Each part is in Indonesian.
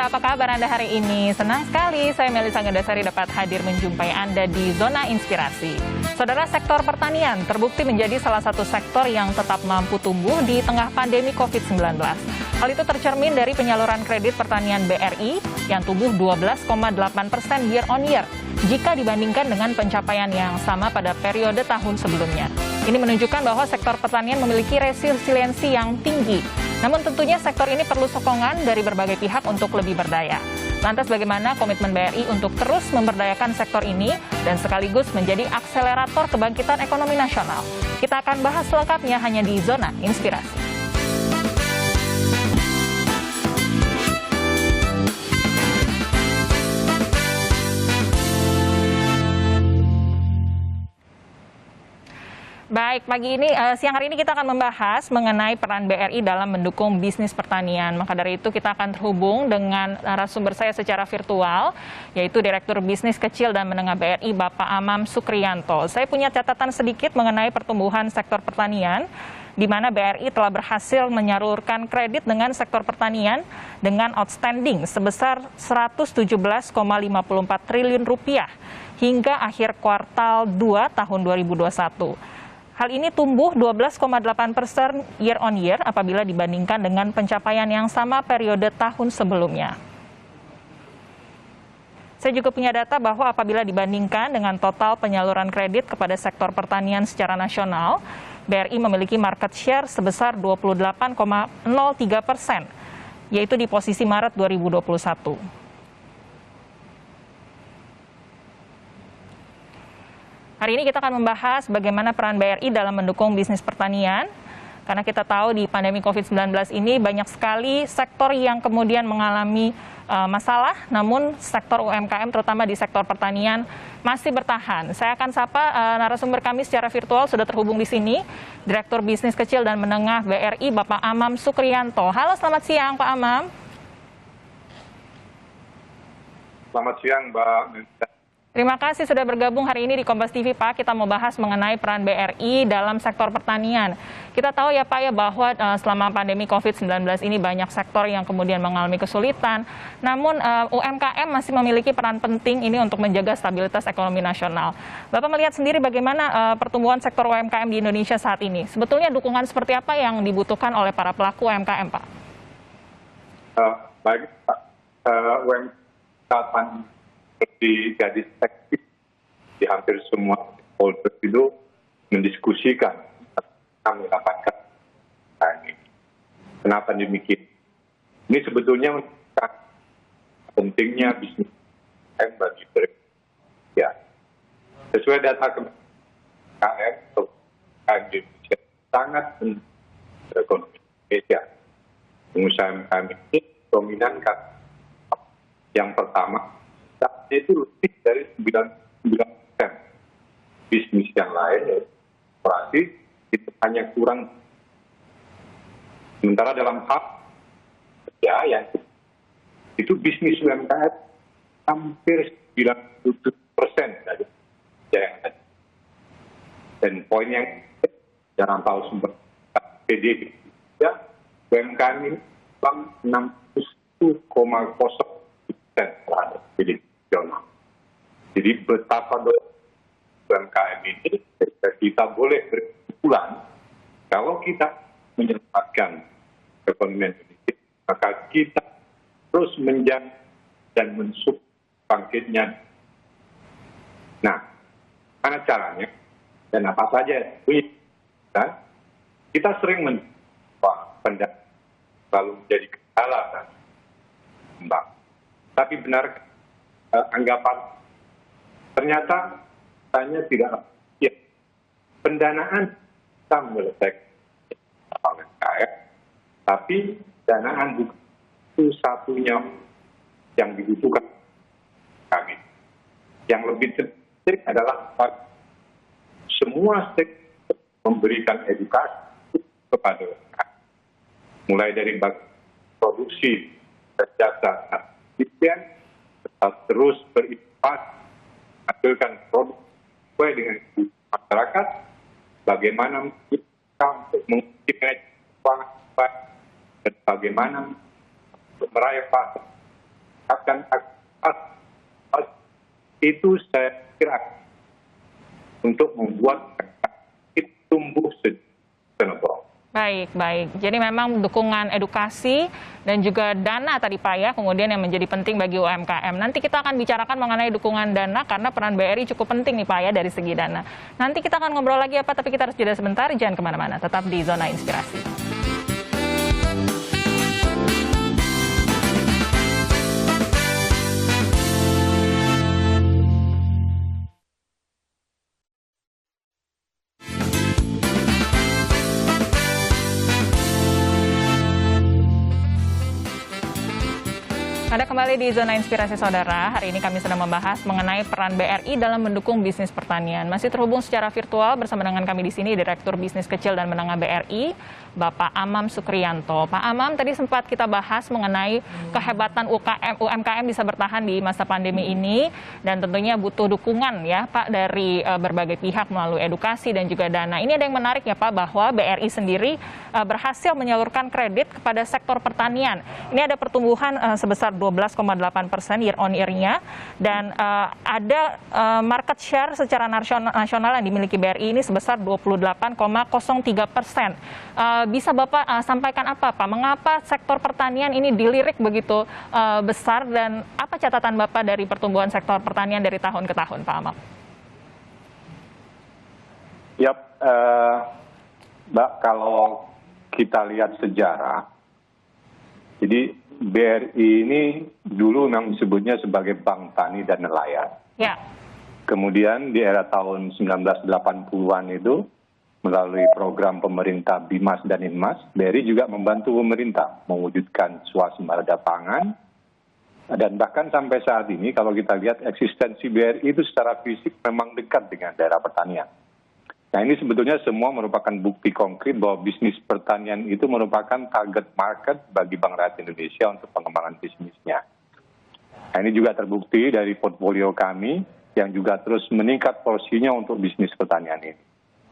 Saudara, apa kabar Anda hari ini? Senang sekali saya Melisa Gandasari dapat hadir menjumpai Anda di Zona Inspirasi. Saudara, sektor pertanian terbukti menjadi salah satu sektor yang tetap mampu tumbuh di tengah pandemi COVID-19. Hal itu tercermin dari penyaluran kredit pertanian BRI yang tumbuh 12,8% year on year jika dibandingkan dengan pencapaian yang sama pada periode tahun sebelumnya. Ini menunjukkan bahwa sektor pertanian memiliki resiliensi yang tinggi. Namun tentunya sektor ini perlu sokongan dari berbagai pihak untuk lebih berdaya. Lantas bagaimana komitmen BRI untuk terus memberdayakan sektor ini dan sekaligus menjadi akselerator kebangkitan ekonomi nasional? Kita akan bahas selengkapnya hanya di Zona Inspirasi. Baik, siang hari ini kita akan membahas mengenai peran BRI dalam mendukung bisnis pertanian. Maka dari itu kita akan terhubung dengan narasumber saya secara virtual, yaitu Direktur Bisnis Kecil dan Menengah BRI, Bapak Amam Sukriyanto. Saya punya catatan sedikit mengenai pertumbuhan sektor pertanian, di mana BRI telah berhasil menyalurkan kredit dengan sektor pertanian dengan outstanding sebesar 117,54 triliun rupiah hingga akhir kuartal 2 tahun 2021. Hal ini tumbuh 12,8% year on year apabila dibandingkan dengan pencapaian yang sama periode tahun sebelumnya. Saya juga punya data bahwa apabila dibandingkan dengan total penyaluran kredit kepada sektor pertanian secara nasional, BRI memiliki market share sebesar 28,03%, yaitu di posisi Maret 2021. Hari ini kita akan membahas bagaimana peran BRI dalam mendukung bisnis pertanian, karena kita tahu di pandemi COVID-19 ini banyak sekali sektor yang kemudian mengalami masalah, namun sektor UMKM terutama di sektor pertanian masih bertahan. Saya akan sapa narasumber kami secara virtual, sudah terhubung di sini, Direktur Bisnis Kecil dan Menengah BRI, Bapak Amam Sukriyanto. Halo, selamat siang Pak Amam. Selamat siang Mbak. Terima kasih sudah bergabung hari ini di Kompas TV, Pak. Kita mau bahas mengenai peran BRI dalam sektor pertanian. Kita tahu ya Pak ya bahwa selama pandemi COVID-19 ini banyak sektor yang kemudian mengalami kesulitan. Namun UMKM masih memiliki peran penting ini untuk menjaga stabilitas ekonomi nasional. Bapak melihat sendiri bagaimana pertumbuhan sektor UMKM di Indonesia saat ini. Sebetulnya dukungan seperti apa yang dibutuhkan oleh para pelaku UMKM, Pak? Baik Pak, UMKM jadi sektif di hampir semua stakeholder itu mendiskusikan kami dapatkan ini. Kenapa demikian? Ini sebetulnya pentingnya bisnis bagi mereka. Ya, sesuai data KM Indonesia sangat ekonomi Indonesia. Pengusaha kami ini dominan kan. Yang pertama, itu lebih dari 9%. Bisnis yang lain, operasi, itu hanya kurang. Sementara dalam hal kerja yang itu bisnis UMKM hampir 97% dari yang ada. Dan poin yang dalam tahu sumber PDB, ya, UMKM ini 61,0% terhadap PDB. Jadi betapa UMKM ini kita boleh berkesimpulan kalau kita menyelamatkan ekonomi Indonesia, maka kita terus menjaga dan mensupport bangkitnya. Nah, mana caranya dan apa saja? Kita sering mencoba pendapat lalu menjadi kendala dan kembang. Tapi benar anggapan ternyata hanya tidak ya, pendanaan kita menyelesaikan UMKM, tapi danaan bukan itu satunya yang dibutuhkan kami. Yang lebih penting adalah semua sektor memberikan edukasi kepada UMKM, mulai dari produksi dan jasa dan terus berinovasi, hasilkan produk sesuai dengan masyarakat, bagaimana kita untuk mengikuti keuangan dan bagaimana untuk meraih pasar akan itu saya kira untuk membuat itu tumbuh sustainable. Baik, baik. Jadi memang dukungan edukasi dan juga dana tadi Pak ya, kemudian yang menjadi penting bagi UMKM. Nanti kita akan bicarakan mengenai dukungan dana karena peran BRI cukup penting nih Pak ya dari segi dana. Nanti kita akan ngobrol lagi ya Pak, tapi kita harus jeda sebentar, jangan kemana-mana. Tetap di Zona Inspirasi. Anda kembali di Zona Inspirasi Saudara. Hari ini kami sedang membahas mengenai peran BRI dalam mendukung bisnis pertanian. Masih terhubung secara virtual bersama dengan kami di sini Direktur Bisnis Kecil dan Menengah BRI, Bapak Amam Sukriyanto. Pak Amam, tadi sempat kita bahas mengenai kehebatan UMKM bisa bertahan di masa pandemi ini dan tentunya butuh dukungan ya Pak dari berbagai pihak melalui edukasi dan juga dana. Ini ada yang menarik ya Pak bahwa BRI sendiri berhasil menyalurkan kredit kepada sektor pertanian. Ini ada pertumbuhan sebesar 12,8% year on year-nya dan ada market share secara nasional yang dimiliki BRI ini sebesar 28,03%. Bisa Bapak sampaikan apa Pak? Mengapa sektor pertanian ini dilirik begitu besar dan apa catatan Bapak dari pertumbuhan sektor pertanian dari tahun ke tahun Pak Amam? Yap, Mbak, kalau kita lihat sejarah, jadi BRI ini dulu memang disebutnya sebagai Bank Tani dan Nelayan. Ya. Kemudian di era tahun 1980-an itu, melalui program pemerintah BIMAS dan INMAS, BRI juga membantu pemerintah mewujudkan swasembada pangan. Dan bahkan sampai saat ini, kalau kita lihat eksistensi BRI itu secara fisik memang dekat dengan daerah pertanian. Nah ini sebetulnya semua merupakan bukti konkret bahwa bisnis pertanian itu merupakan target market bagi Bank Rakyat Indonesia untuk pengembangan bisnisnya. Nah ini juga terbukti dari portfolio kami yang juga terus meningkat porsinya untuk bisnis pertanian ini.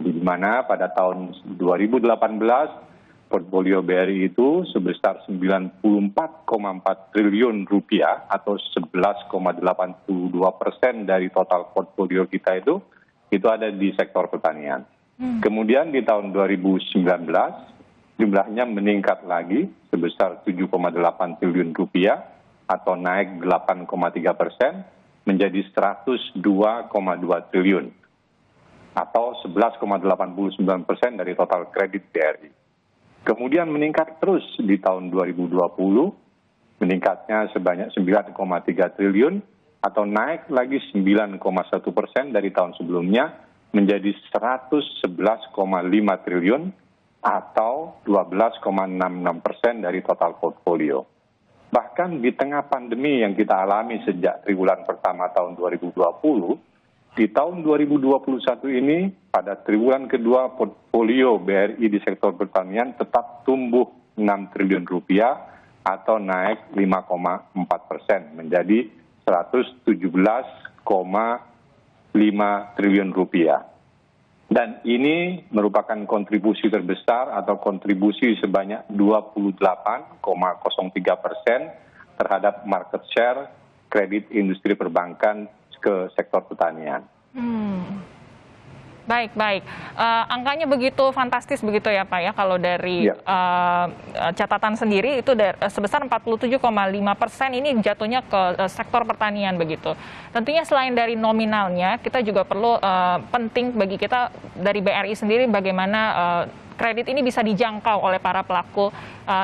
Di mana pada tahun 2018 portfolio BRI itu sebesar 94,4 triliun rupiah atau 11,82% dari total portfolio kita itu ada di sektor pertanian. Kemudian di tahun 2019 jumlahnya meningkat lagi sebesar 7,8 triliun rupiah atau naik 8,3% menjadi 102,2 triliun atau 11,89% dari total kredit BRI. Kemudian meningkat terus di tahun 2020, meningkatnya sebanyak 9,3 triliun atau naik lagi 9,1% dari tahun sebelumnya menjadi 111,5 triliun atau 12,66% dari total portfolio. Bahkan di tengah pandemi yang kita alami sejak triwulan pertama tahun 2020, di tahun 2021 ini pada triwulan kedua portfolio BRI di sektor pertanian tetap tumbuh 6 triliun rupiah atau naik 5,4% menjadi 117,5 triliun rupiah. Dan ini merupakan kontribusi terbesar atau kontribusi sebanyak 28,03% terhadap market share kredit industri perbankan ke sektor pertanian. Baik, baik. Angkanya begitu fantastis begitu ya Pak ya, kalau dari catatan sendiri itu sebesar 47,5% ini jatuhnya ke sektor pertanian begitu. Tentunya selain dari nominalnya, kita juga perlu penting bagi kita dari BRI sendiri bagaimana kredit ini bisa dijangkau oleh para pelaku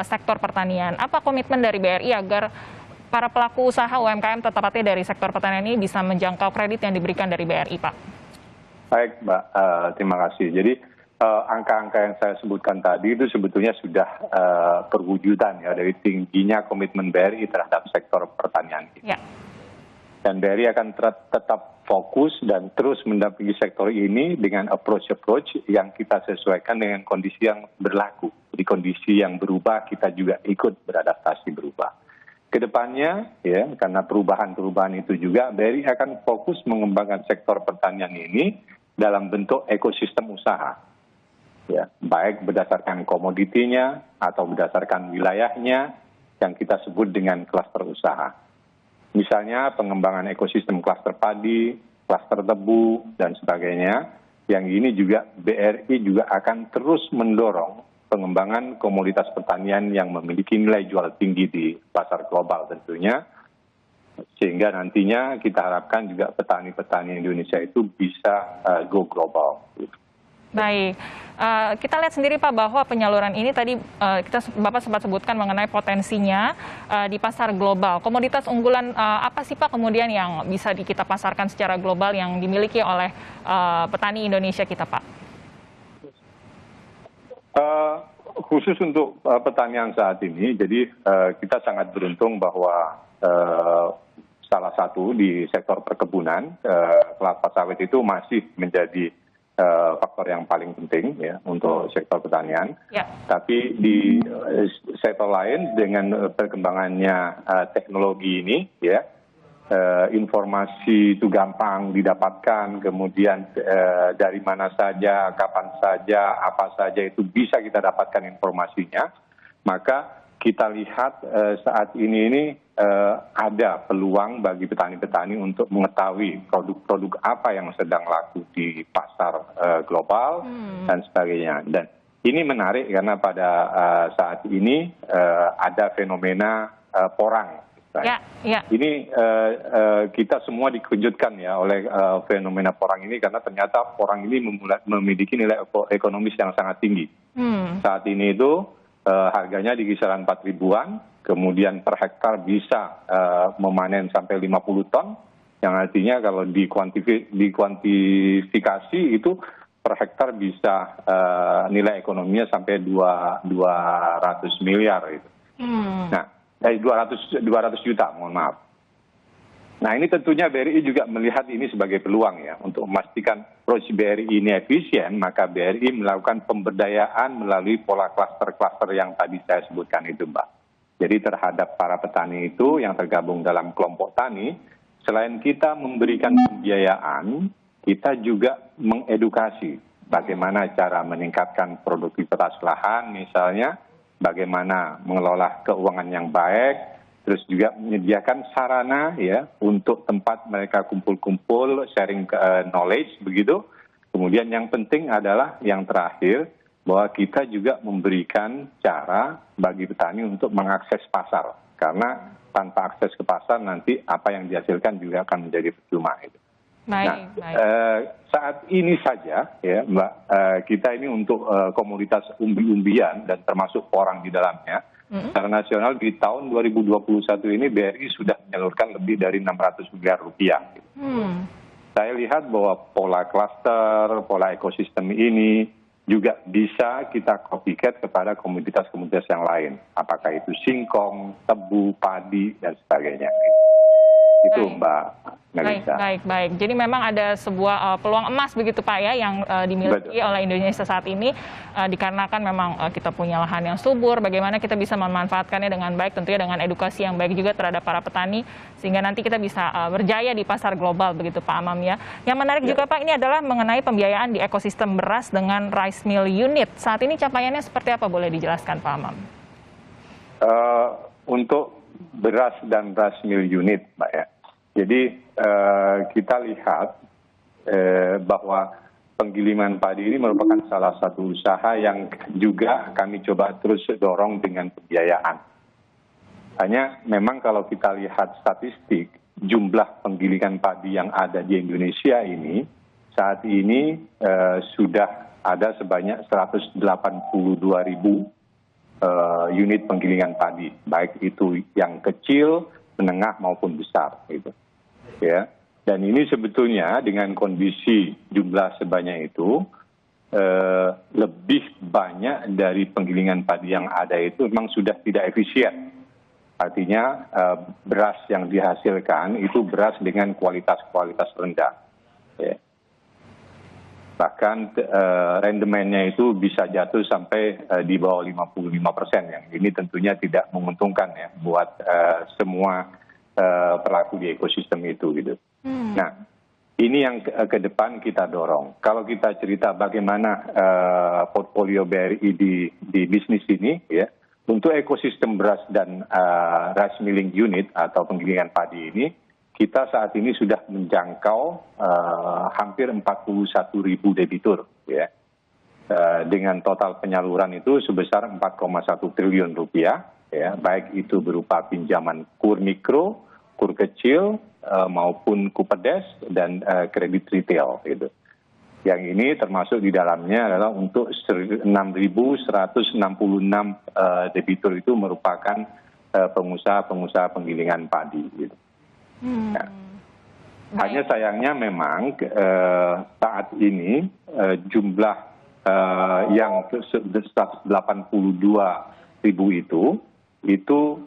sektor pertanian. Apa komitmen dari BRI agar para pelaku usaha UMKM tepatnya dari sektor pertanian ini bisa menjangkau kredit yang diberikan dari BRI, Pak? Baik, Mbak. Terima kasih. Jadi angka-angka yang saya sebutkan tadi itu sebetulnya sudah perwujudan ya dari tingginya komitmen BRI terhadap sektor pertanian. Ya. Dan BRI akan tetap fokus dan terus mendampingi sektor ini dengan approach yang kita sesuaikan dengan kondisi yang berlaku. Jadi kondisi yang berubah kita juga ikut beradaptasi berubah. Kedepannya, ya, karena perubahan-perubahan itu juga, BRI akan fokus mengembangkan sektor pertanian ini dalam bentuk ekosistem usaha, ya, baik berdasarkan komoditinya atau berdasarkan wilayahnya yang kita sebut dengan klaster usaha. Misalnya pengembangan ekosistem klaster padi, klaster tebu, dan sebagainya. Yang ini juga BRI juga akan terus mendorong pengembangan komoditas pertanian yang memiliki nilai jual tinggi di pasar global tentunya. Sehingga nantinya kita harapkan juga petani-petani Indonesia itu bisa go global. Baik, kita lihat sendiri Pak bahwa penyaluran ini tadi Bapak sempat sebutkan mengenai potensinya di pasar global. Komoditas unggulan apa sih Pak kemudian yang bisa kita pasarkan secara global yang dimiliki oleh petani Indonesia kita Pak? Khusus untuk pertanian saat ini, jadi kita sangat beruntung bahwa salah satu di sektor perkebunan, kelapa sawit itu masih menjadi faktor yang paling penting ya untuk sektor pertanian. Ya. Tapi di sektor lain dengan perkembangannya teknologi ini ya, informasi itu gampang didapatkan, kemudian dari mana saja, kapan saja, apa saja itu bisa kita dapatkan informasinya. Maka kita lihat saat ini ada peluang bagi petani-petani untuk mengetahui produk-produk apa yang sedang laku di pasar global dan sebagainya. Dan ini menarik karena pada saat ini ada fenomena porang. Ya, ya. Ini kita semua dikejutkan ya oleh fenomena porang ini karena ternyata porang ini memiliki nilai ekonomis yang sangat tinggi. Saat ini itu harganya di kisaran 4 ribuan, kemudian per hektar bisa memanen sampai 50 ton, yang artinya kalau dikuantifikasi itu per hektar bisa nilai ekonominya sampai 200 miliar. Gitu. Nah, 200 juta, mohon maaf. Nah ini tentunya BRI juga melihat ini sebagai peluang ya untuk memastikan proses BRI ini efisien, maka BRI melakukan pemberdayaan melalui pola klaster-klaster yang tadi saya sebutkan itu Mbak. Jadi terhadap para petani itu yang tergabung dalam kelompok tani, selain kita memberikan pembiayaan, kita juga mengedukasi bagaimana cara meningkatkan produktivitas lahan misalnya, bagaimana mengelola keuangan yang baik, terus juga menyediakan sarana ya untuk tempat mereka kumpul-kumpul, sharing knowledge begitu. Kemudian yang penting adalah yang terakhir bahwa kita juga memberikan cara bagi petani untuk mengakses pasar. Karena tanpa akses ke pasar nanti apa yang dihasilkan juga akan menjadi percuma itu. Baik. Saat ini saja ya Mbak, kita ini untuk komoditas umbi-umbian dan termasuk porang di dalamnya. Secara nasional di tahun 2021 ini BRI sudah menyalurkan lebih dari 600 miliar rupiah. Saya lihat bahwa pola klaster, pola ekosistem ini juga bisa kita copycat kepada komoditas-komoditas yang lain. Apakah itu singkong, tebu, padi, dan sebagainya. Itu Mbak Melissa. Baik. Jadi memang ada sebuah peluang emas begitu Pak ya yang dimiliki oleh Indonesia saat ini dikarenakan memang kita punya lahan yang subur, bagaimana kita bisa memanfaatkannya dengan baik, tentunya dengan edukasi yang baik juga terhadap para petani sehingga nanti kita bisa berjaya di pasar global begitu Pak Amam ya. Yang menarik juga Pak ini adalah mengenai pembiayaan di ekosistem beras dengan rice mill unit. Saat ini capaiannya seperti apa, boleh dijelaskan Pak Amam? Untuk beras dan rice mill unit, Mbak ya. Jadi kita lihat bahwa penggiliman padi ini merupakan salah satu usaha yang juga kami coba terus dorong dengan pembiayaan. Hanya memang kalau kita lihat statistik, jumlah penggilingan padi yang ada di Indonesia ini saat ini sudah ada sebanyak 182.000 unit penggilingan padi, baik itu yang kecil, menengah maupun besar, gitu. Ya, dan ini sebetulnya dengan kondisi jumlah sebanyak itu lebih banyak dari penggilingan padi yang ada itu memang sudah tidak efisien. Artinya beras yang dihasilkan itu beras dengan kualitas rendah. Ya. Bahkan rendemennya itu bisa jatuh sampai di bawah 55%, yang ini tentunya tidak menguntungkan ya buat semua pelaku di ekosistem itu gitu. Nah, ini yang ke depan kita dorong. Kalau kita cerita bagaimana portfolio BRI di bisnis ini ya, untuk ekosistem beras dan rice milling unit atau penggilingan padi ini, kita saat ini sudah menjangkau hampir 41.000 debitur, ya, dengan total penyaluran itu sebesar 4,1 triliun rupiah, ya, baik itu berupa pinjaman KUR mikro, KUR kecil maupun KUPEDES dan kredit retail, gitu. Yang ini termasuk di dalamnya adalah untuk 6.166 debitur itu merupakan pengusaha-pengusaha penggilingan padi, gitu. Ya. Hanya sayangnya memang saat ini jumlah yang 182.000 itu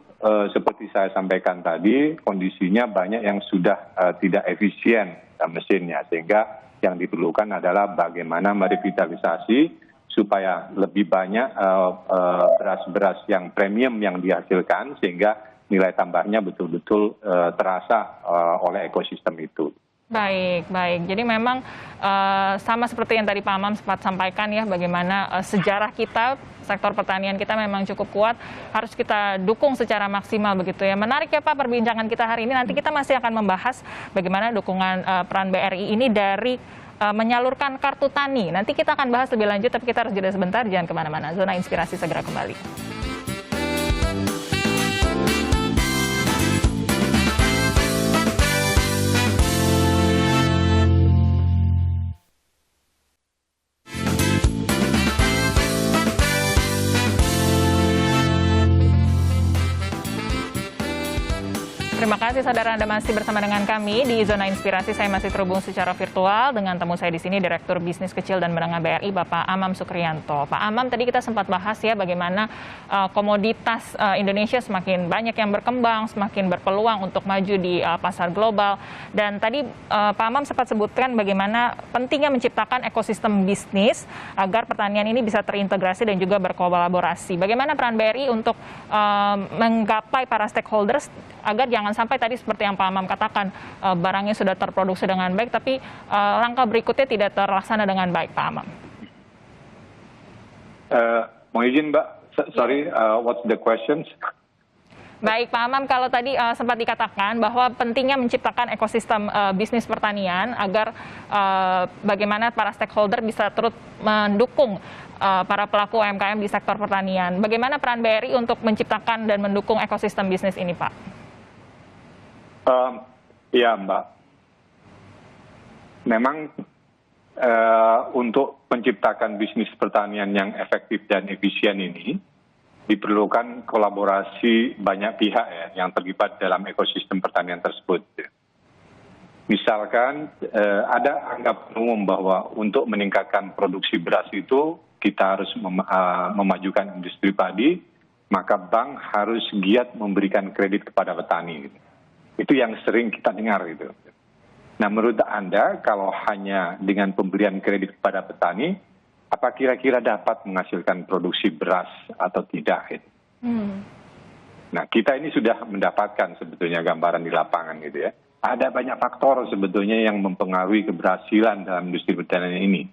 seperti saya sampaikan tadi, kondisinya banyak yang sudah tidak efisien mesinnya, sehingga yang diperlukan adalah bagaimana merevitalisasi supaya lebih banyak beras-beras yang premium yang dihasilkan, sehingga nilai tambahnya betul-betul terasa oleh ekosistem itu. Baik, baik. Jadi memang sama seperti yang tadi Pak Amam sempat sampaikan ya, bagaimana sejarah kita, sektor pertanian kita memang cukup kuat, harus kita dukung secara maksimal begitu ya. Menarik ya Pak perbincangan kita hari ini, nanti kita masih akan membahas bagaimana dukungan peran BRI ini dari menyalurkan kartu tani. Nanti kita akan bahas lebih lanjut, tapi kita harus jeda sebentar, jangan kemana-mana. Zona Inspirasi segera kembali. Terima kasih saudara, Anda masih bersama dengan kami di Zona Inspirasi. Saya masih terhubung secara virtual dengan tamu saya di sini, Direktur Bisnis Kecil dan Menengah BRI, Bapak Amam Sukriyanto. Pak Amam, tadi kita sempat bahas ya bagaimana komoditas Indonesia semakin banyak yang berkembang, semakin berpeluang untuk maju di pasar global. Dan tadi Pak Amam sempat sebutkan bagaimana pentingnya menciptakan ekosistem bisnis agar pertanian ini bisa terintegrasi dan juga berkolaborasi. Bagaimana peran BRI untuk menggapai para stakeholders agar jangan sampai tadi seperti yang Pak Amam katakan, barangnya sudah terproduksi dengan baik, tapi langkah berikutnya tidak terlaksana dengan baik, Pak Amam. Mau izin Mbak, sorry, what's the questions? Baik, Pak Amam, kalau tadi sempat dikatakan bahwa pentingnya menciptakan ekosistem bisnis pertanian agar bagaimana para stakeholder bisa turut mendukung para pelaku UMKM di sektor pertanian. Bagaimana peran BRI untuk menciptakan dan mendukung ekosistem bisnis ini, Pak? Ya Mbak, memang untuk menciptakan bisnis pertanian yang efektif dan efisien ini diperlukan kolaborasi banyak pihak ya, yang terlibat dalam ekosistem pertanian tersebut. Misalkan ada anggapan umum bahwa untuk meningkatkan produksi beras itu kita harus memajukan industri padi, maka bank harus giat memberikan kredit kepada petani. Itu yang sering kita dengar gitu. Nah, menurut Anda kalau hanya dengan pemberian kredit kepada petani, apa kira-kira dapat menghasilkan produksi beras atau tidak? Gitu. Nah, kita ini sudah mendapatkan sebetulnya gambaran di lapangan gitu ya. Ada banyak faktor sebetulnya yang mempengaruhi keberhasilan dalam industri pertanian ini.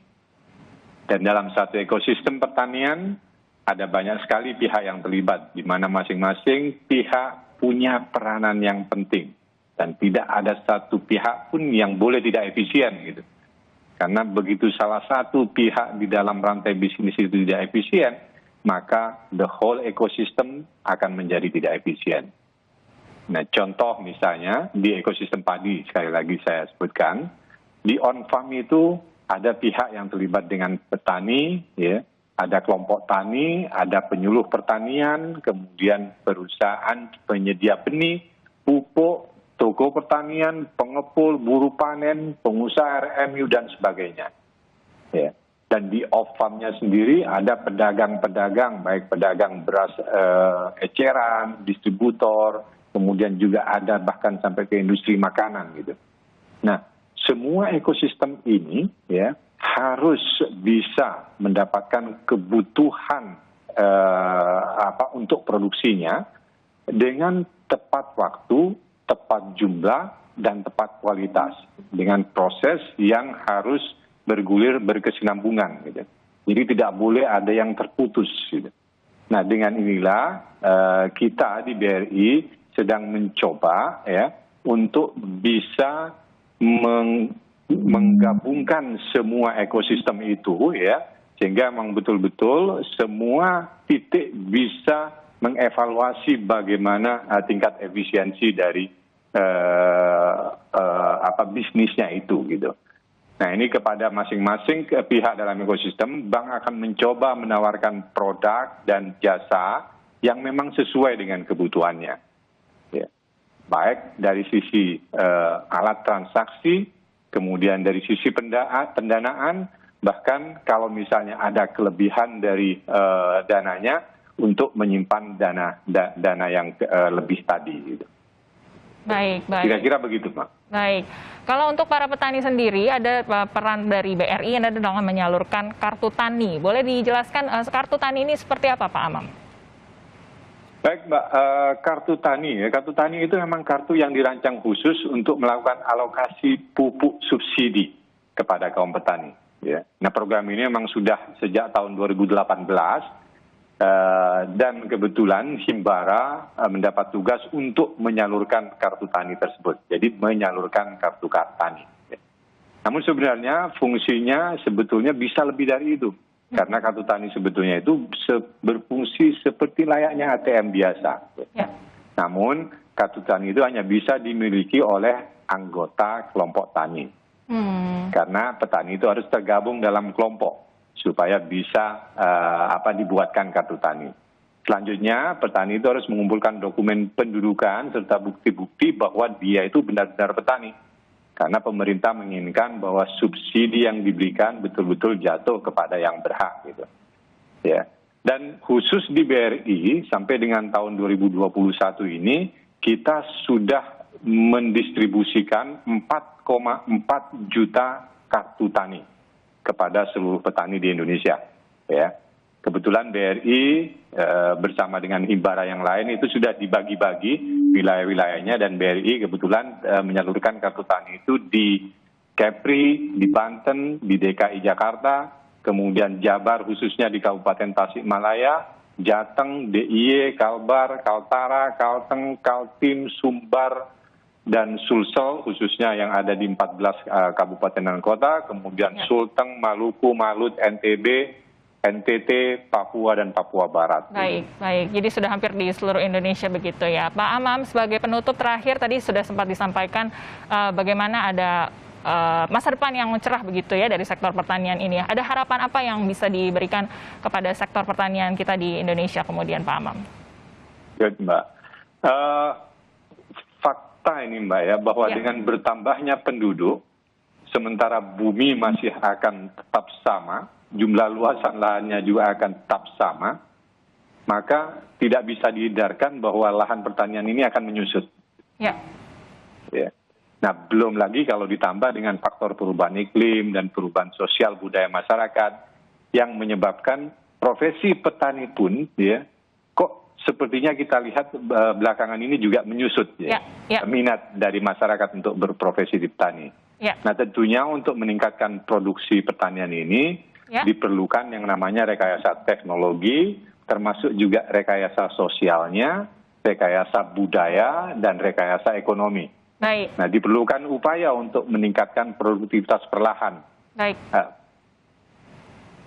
Dan dalam satu ekosistem pertanian ada banyak sekali pihak yang terlibat, di mana masing-masing pihak punya peranan yang penting dan tidak ada satu pihak pun yang boleh tidak efisien gitu. Karena begitu salah satu pihak di dalam rantai bisnis itu tidak efisien, maka the whole ecosystem akan menjadi tidak efisien. Nah, contoh misalnya di ekosistem padi, sekali lagi saya sebutkan, di on-farm itu ada pihak yang terlibat dengan petani, ya, ada kelompok tani, ada penyuluh pertanian, kemudian perusahaan penyedia benih, pupuk, toko pertanian, pengepul, buruh panen, pengusaha RMU, dan sebagainya. Ya. Dan di off-farm-nya sendiri ada pedagang-pedagang, baik pedagang beras eceran, distributor, kemudian juga ada bahkan sampai ke industri makanan gitu. Nah, semua ekosistem ini ya harus bisa mendapatkan kebutuhan untuk produksinya dengan tepat waktu, tepat jumlah, dan tepat kualitas dengan proses yang harus bergulir berkesinambungan gitu. Jadi tidak boleh ada yang terputus gitu. Nah, dengan inilah kita di BRI sedang mencoba ya untuk bisa menggabungkan semua ekosistem itu ya, sehingga memang betul-betul semua titik bisa mengevaluasi bagaimana tingkat efisiensi dari bisnisnya itu gitu. Nah, ini kepada masing-masing pihak dalam ekosistem, bank akan mencoba menawarkan produk dan jasa yang memang sesuai dengan kebutuhannya. Ya. Baik dari sisi alat transaksi, kemudian dari sisi pendanaan, bahkan kalau misalnya ada kelebihan dari dananya untuk menyimpan dana yang lebih tadi. Gitu. Baik. Kira-kira begitu, Pak. Baik, kalau untuk para petani sendiri ada peran dari BRI yang ada dalam menyalurkan kartu tani. Boleh dijelaskan kartu tani ini seperti apa, Pak Amam? Baik, Mbak. Kartu tani itu memang kartu yang dirancang khusus untuk melakukan alokasi pupuk subsidi kepada kaum petani. Ya. Nah, program ini memang sudah sejak tahun 2018. Dan kebetulan Himbara mendapat tugas untuk menyalurkan kartu tani tersebut. Jadi menyalurkan kartu tani. Namun sebenarnya fungsinya sebetulnya bisa lebih dari itu. Karena kartu tani sebetulnya itu berfungsi seperti layaknya ATM biasa. Ya. Namun kartu tani itu hanya bisa dimiliki oleh anggota kelompok tani. Karena petani itu harus tergabung dalam kelompok supaya bisa dibuatkan kartu tani. Selanjutnya, petani itu harus mengumpulkan dokumen pendudukan serta bukti-bukti bahwa dia itu benar-benar petani. Karena pemerintah menginginkan bahwa subsidi yang diberikan betul-betul jatuh kepada yang berhak. Gitu. Ya. Dan khusus di BRI, sampai dengan tahun 2021 ini, kita sudah mendistribusikan 4,4 juta kartu tani kepada seluruh petani di Indonesia. Ya. Kebetulan BRI bersama dengan Himbara yang lain itu sudah dibagi-bagi wilayah-wilayahnya, dan BRI kebetulan menyalurkan kartu tani itu di Kepri, di Banten, di DKI Jakarta, kemudian Jabar khususnya di Kabupaten Tasikmalaya, Jateng, DIY, Kalbar, Kaltara, Kalteng, Kaltim, Sumbar, dan Sulsel khususnya yang ada di 14 kabupaten dan kota, kemudian Sulteng, Maluku, Malut, NTB, NTT, Papua, dan Papua Barat. Baik. Jadi sudah hampir di seluruh Indonesia begitu ya. Pak Amam, sebagai penutup terakhir tadi sudah sempat disampaikan bagaimana ada masa depan yang cerah begitu ya dari sektor pertanian ini. Ada harapan apa yang bisa diberikan kepada sektor pertanian kita di Indonesia kemudian, Pak Amam? Baik, Mbak. Fakta ini, Mbak, ya, bahwa dengan bertambahnya penduduk, sementara bumi masih akan tetap sama, jumlah luasan lahannya juga akan tetap sama, maka tidak bisa dihindarkan bahwa lahan pertanian ini akan menyusut. Ya. Nah, belum lagi kalau ditambah dengan faktor perubahan iklim dan perubahan sosial budaya masyarakat yang menyebabkan profesi petani pun, ya, kok sepertinya kita lihat belakangan ini juga menyusut, ya. Minat dari masyarakat untuk berprofesi di petani. Nah, tentunya untuk meningkatkan produksi pertanian ini diperlukan yang namanya rekayasa teknologi, termasuk juga rekayasa sosialnya, rekayasa budaya, dan rekayasa ekonomi. Baik. Nah, diperlukan upaya untuk meningkatkan produktivitas perlahan. Baik.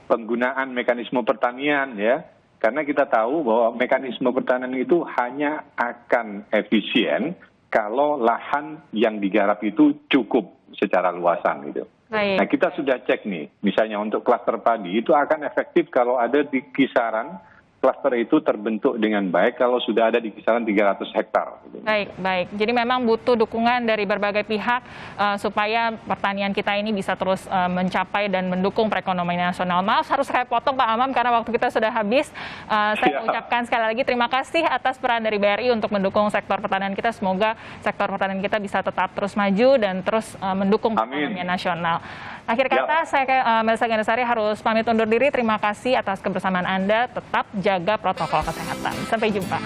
Penggunaan mekanisme pertanian, ya, karena kita tahu bahwa mekanisme pertanian itu hanya akan efisien kalau lahan yang digarap itu cukup secara luasan, gitu. Baik. Nah, kita sudah cek nih, misalnya untuk klaster padi itu akan efektif kalau ada di kisaran klaster itu terbentuk dengan baik kalau sudah ada di kisaran 300 hektar. Baik. Jadi memang butuh dukungan dari berbagai pihak supaya pertanian kita ini bisa terus mencapai dan mendukung perekonomian nasional. Maaf harus saya potong, Pak Amam, karena waktu kita sudah habis. Saya ucapkan sekali lagi terima kasih atas peran dari BRI untuk mendukung sektor pertanian kita. Semoga sektor pertanian kita bisa tetap terus maju dan terus mendukung perekonomian nasional. Akhir kata, saya Melisa Gandasari harus pamit undur diri. Terima kasih atas kebersamaan Anda. Tetap jaga protokol kesehatan. Sampai jumpa.